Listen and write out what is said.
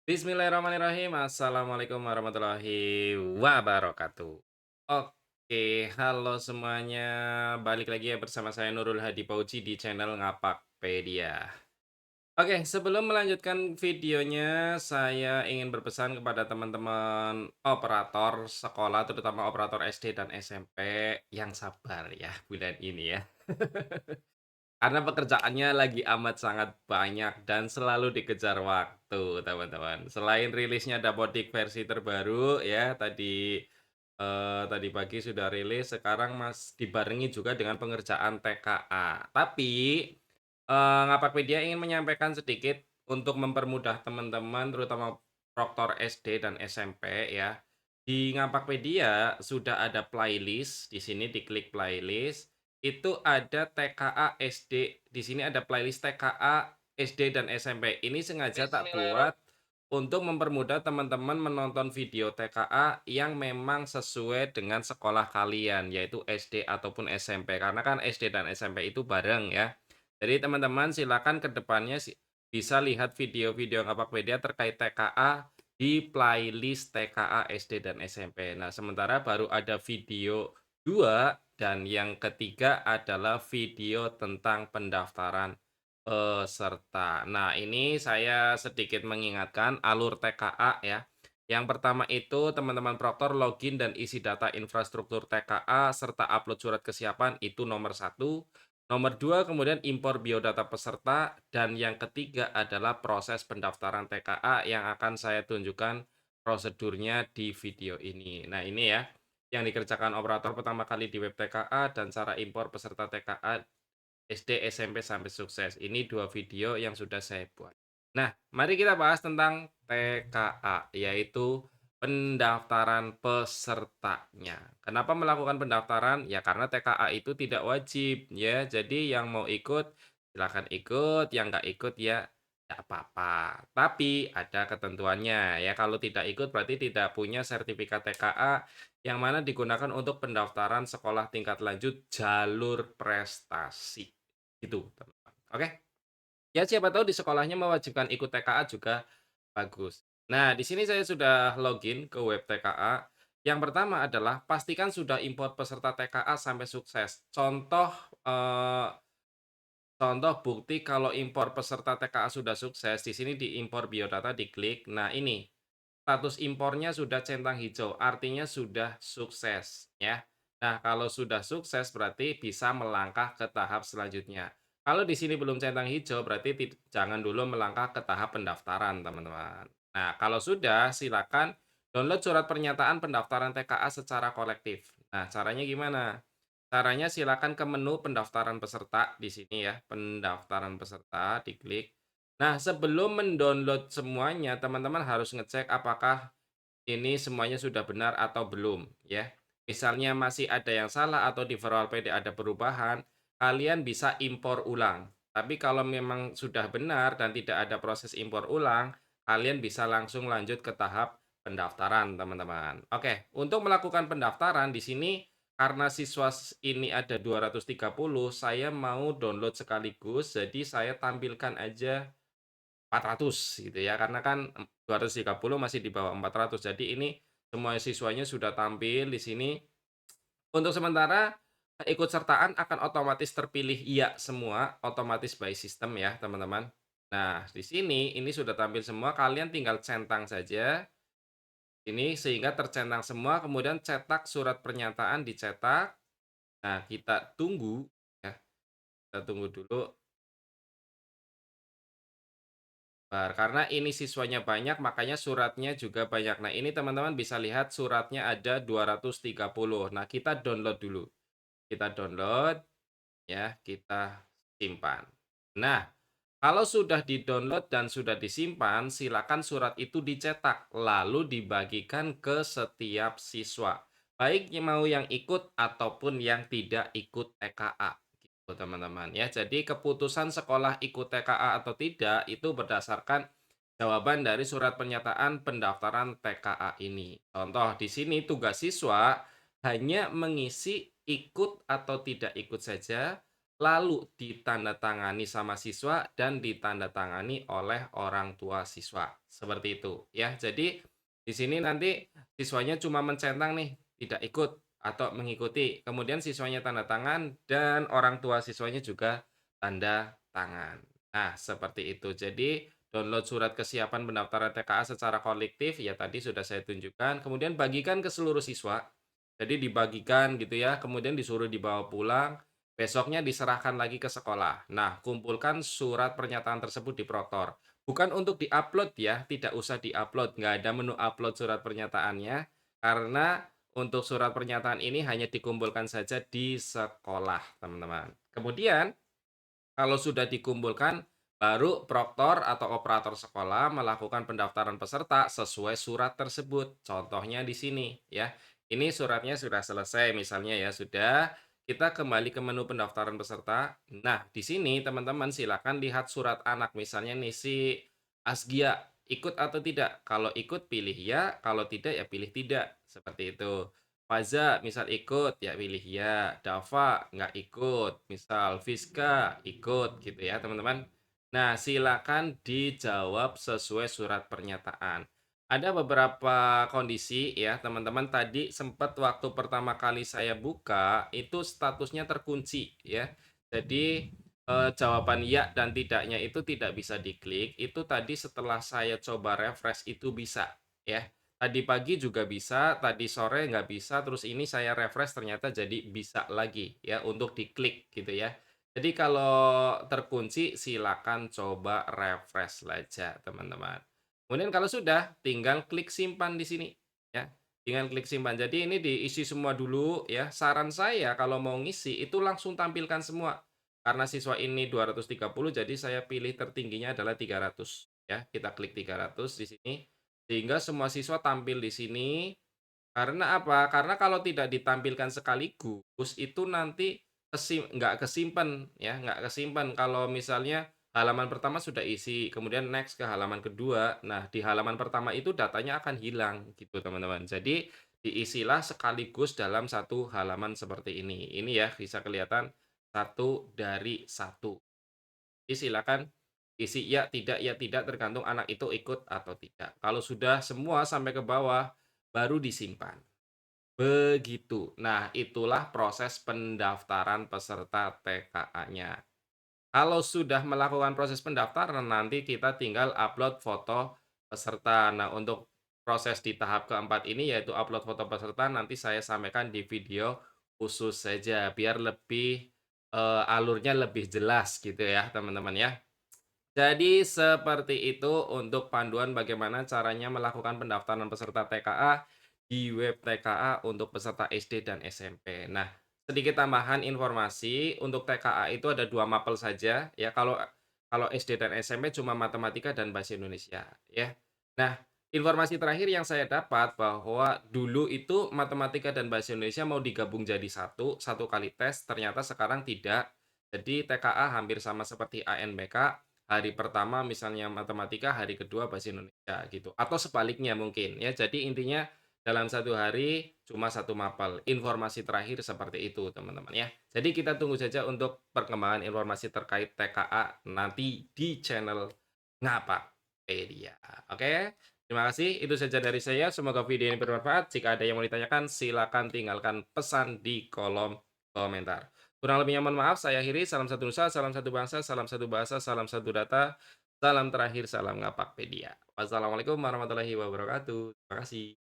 Bismillahirrahmanirrahim. Assalamualaikum warahmatullahi wabarakatuh. Oke, halo semuanya. Balik lagi ya bersama saya Nurul Hadi Pauji di channel Ngapakpedia. Oke, sebelum melanjutkan videonya, saya ingin berpesan kepada teman-teman operator sekolah, terutama operator SD dan SMP, yang sabar ya bulan ini ya. Karena pekerjaannya lagi amat sangat banyak dan selalu dikejar waktu, teman-teman. Selain rilisnya Dapodik versi terbaru ya, tadi pagi sudah rilis, sekarang dibarengi juga dengan pengerjaan TKA. Tapi, Ngapakpedia ingin menyampaikan sedikit untuk mempermudah teman-teman, terutama proktor SD dan SMP ya. Di Ngapakpedia sudah ada playlist, di sini diklik playlist, itu ada TKA SD, di sini ada playlist TKA SD dan SMP. Ini sengaja tak buat untuk mempermudah teman-teman menonton video TKA yang memang sesuai dengan sekolah kalian, yaitu SD ataupun SMP. Karena kan SD dan SMP itu bareng ya. Jadi teman-teman silakan ke depannya bisa lihat video-video Ngapakpedia terkait TKA di playlist TKA SD dan SMP. Nah, sementara baru ada video 2 dan yang ketiga adalah video tentang pendaftaran peserta. Nah, ini saya sedikit mengingatkan alur TKA ya. Yang pertama itu teman-teman proktor login dan isi data infrastruktur TKA serta upload surat kesiapan itu nomor satu. Nomor 2 kemudian impor biodata peserta dan yang ketiga adalah proses pendaftaran TKA yang akan saya tunjukkan prosedurnya di video ini. Nah, ini ya yang dikerjakan operator pertama kali di web TKA dan cara impor peserta TKA SD, SMP sampai sukses. Ini 2 video yang sudah saya buat. Nah, mari kita bahas tentang TKA, yaitu pendaftaran pesertanya. Kenapa melakukan pendaftaran? Ya karena TKA itu tidak wajib ya. Jadi yang mau ikut silakan ikut, yang nggak ikut ya nggak apa-apa. Tapi ada ketentuannya ya. Kalau tidak ikut berarti tidak punya sertifikat TKA yang mana digunakan untuk pendaftaran sekolah tingkat lanjut jalur prestasi. Gitu, teman-teman. Oke? Ya siapa tahu di sekolahnya mewajibkan ikut TKA juga bagus. Nah, di sini saya sudah login ke web TKA. Yang pertama adalah pastikan sudah import peserta TKA sampai sukses. Contoh bukti kalau impor peserta TKA sudah sukses, di sini diimpor biodata diklik. Nah, ini status impornya sudah centang hijau, artinya sudah sukses ya. Nah, kalau sudah sukses berarti bisa melangkah ke tahap selanjutnya. Kalau di sini belum centang hijau berarti jangan dulu melangkah ke tahap pendaftaran, teman-teman. Nah, kalau sudah silakan download surat pernyataan pendaftaran TKA secara kolektif. Nah, caranya gimana? Caranya silakan ke menu pendaftaran peserta di sini ya, pendaftaran peserta diklik. Nah, sebelum mendownload semuanya, teman-teman harus ngecek apakah ini semuanya sudah benar atau belum, ya. Misalnya masih ada yang salah atau di Virtual PD ada perubahan, kalian bisa impor ulang. Tapi kalau memang sudah benar dan tidak ada proses impor ulang, kalian bisa langsung lanjut ke tahap pendaftaran, teman-teman. Oke, untuk melakukan pendaftaran di sini karena siswa ini ada 230, saya mau download sekaligus, jadi saya tampilkan aja 400 gitu ya, karena kan 230 masih di bawah 400. Jadi ini semua siswanya sudah tampil di sini. Untuk sementara, keikutsertaan akan otomatis terpilih iya semua, otomatis by system ya, teman-teman. Nah, di sini ini sudah tampil semua, kalian tinggal centang saja ini sehingga tercentang semua, kemudian cetak surat pernyataan dicetak. Nah, kita tunggu ya, kita tunggu dulu. Karena ini siswanya banyak, makanya suratnya juga banyak. Nah, ini teman-teman bisa lihat suratnya ada 230. Nah, kita download dulu. Kita download, ya, kita simpan. Nah, kalau sudah di-download dan sudah disimpan, silakan surat itu dicetak, lalu dibagikan ke setiap siswa. Baik yang mau yang ikut ataupun yang tidak ikut TKA. Gitu, teman-teman. Ya, jadi keputusan sekolah ikut TKA atau tidak itu berdasarkan jawaban dari surat pernyataan pendaftaran TKA ini. Contoh, di sini tugas siswa hanya mengisi ikut atau tidak ikut saja. lalu ditandatangani sama siswa dan ditandatangani oleh orang tua siswa, seperti itu ya. Jadi di sini nanti siswanya cuma mencentang nih, tidak ikut atau mengikuti, kemudian siswanya tanda tangan dan orang tua siswanya juga tanda tangan. Nah, seperti itu. Jadi download surat kesiapan pendaftaran TKA secara kolektif, ya tadi sudah saya tunjukkan, kemudian bagikan ke seluruh siswa. Jadi dibagikan gitu ya, kemudian disuruh dibawa pulang, besoknya diserahkan lagi ke sekolah. Nah, kumpulkan surat pernyataan tersebut di Proktor. Bukan untuk di-upload ya, tidak usah di-upload, nggak ada menu upload surat pernyataannya, karena untuk surat pernyataan ini hanya dikumpulkan saja di sekolah, teman-teman. Kemudian kalau sudah dikumpulkan, baru proktor atau operator sekolah melakukan pendaftaran peserta sesuai surat tersebut. Contohnya di sini ya. Ini suratnya sudah selesai misalnya ya, sudah. Kita kembali ke menu pendaftaran peserta. Nah, di sini teman-teman silakan lihat surat anak misalnya nih si Asgia ikut atau tidak. Kalau ikut pilih ya, kalau tidak ya pilih tidak. Seperti itu. Faza misal ikut, ya pilih ya. Dava nggak ikut, misal Fiska ikut gitu ya teman-teman. Nah, silakan dijawab sesuai surat pernyataan. Ada beberapa kondisi ya teman-teman, tadi sempat waktu pertama kali saya buka, itu statusnya terkunci ya. Jadi, jawaban ya dan tidaknya itu tidak bisa diklik, itu tadi setelah saya coba refresh itu bisa ya. Tadi pagi juga bisa, tadi sore nggak bisa, terus ini saya refresh ternyata jadi bisa lagi ya untuk diklik gitu ya. Jadi kalau terkunci silakan coba refresh saja teman-teman. Kemudian kalau sudah tinggal klik simpan di sini ya. Tinggal klik simpan. Jadi ini diisi semua dulu ya. Saran saya kalau mau ngisi itu langsung tampilkan semua. Karena siswa ini 230 jadi saya pilih tertingginya adalah 300 ya. Kita klik 300 di sini. Sehingga semua siswa tampil di sini, karena apa? Karena kalau tidak ditampilkan sekaligus, itu nanti nggak kesimpan ya, nggak kesimpan. Kalau misalnya halaman pertama sudah isi, kemudian next ke halaman kedua, nah di halaman pertama itu datanya akan hilang gitu teman-teman. Jadi diisilah sekaligus dalam satu halaman seperti ini. Ini ya bisa kelihatan satu dari satu. Jadi silakan isi ya tidak tergantung anak itu ikut atau tidak. Kalau sudah semua sampai ke bawah, baru disimpan. Begitu. Nah, itulah proses pendaftaran peserta TKA-nya. Kalau sudah melakukan proses pendaftaran, nanti kita tinggal upload foto peserta. Nah, untuk proses di tahap keempat ini, yaitu upload foto peserta, nanti saya sampaikan di video khusus saja, biar lebih alurnya lebih jelas gitu ya, teman-teman ya. Jadi seperti itu untuk panduan bagaimana caranya melakukan pendaftaran peserta TKA di web TKA untuk peserta SD dan SMP. Nah, sedikit tambahan informasi untuk TKA itu ada 2 mapel saja ya, kalau kalau SD dan SMP cuma matematika dan bahasa Indonesia ya. Nah, informasi terakhir yang saya dapat bahwa dulu itu matematika dan bahasa Indonesia mau digabung jadi satu kali tes, ternyata sekarang tidak. Jadi TKA hampir sama seperti ANBK. Hari pertama misalnya matematika, hari kedua bahasa Indonesia gitu, atau sebaliknya mungkin ya. Jadi intinya dalam satu hari cuma satu mapel. Informasi terakhir seperti itu teman-teman ya. Jadi kita tunggu saja untuk perkembangan informasi terkait TKA nanti di channel Ngapakpedia. Oke, terima kasih. Itu saja dari saya. Semoga video ini bermanfaat. Jika ada yang mau ditanyakan, silakan tinggalkan pesan di kolom komentar. Kurang lebihnya mohon maaf, saya akhiri. Salam satu nusa, salam satu bangsa, salam satu bahasa, salam satu data, salam terakhir, salam Ngapakpedia. Wassalamualaikum warahmatullahi wabarakatuh. Terima kasih.